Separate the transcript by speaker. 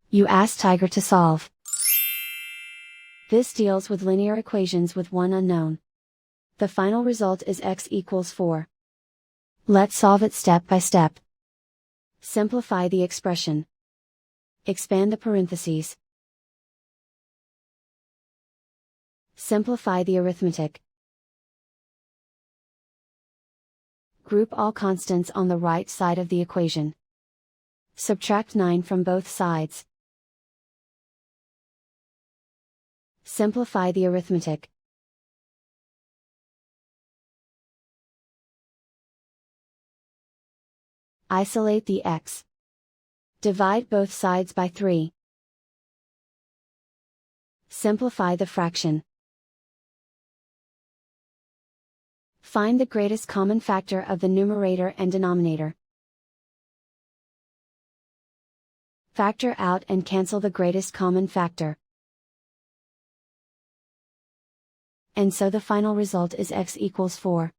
Speaker 1: You ask Tiger to solve. This deals with linear equations with one unknown. The final result is x equals 4. Let's solve it step by step. Simplify the expression. Expand the parentheses. Simplify the arithmetic. Group all constants on the right side of the equation. Subtract 9 from both sides. Simplify the arithmetic. Isolate the x. Divide both sides by 3. Simplify the fraction. Find the greatest common factor of the numerator and denominator. Factor out and cancel the greatest common factor. And so the final result is x equals 4.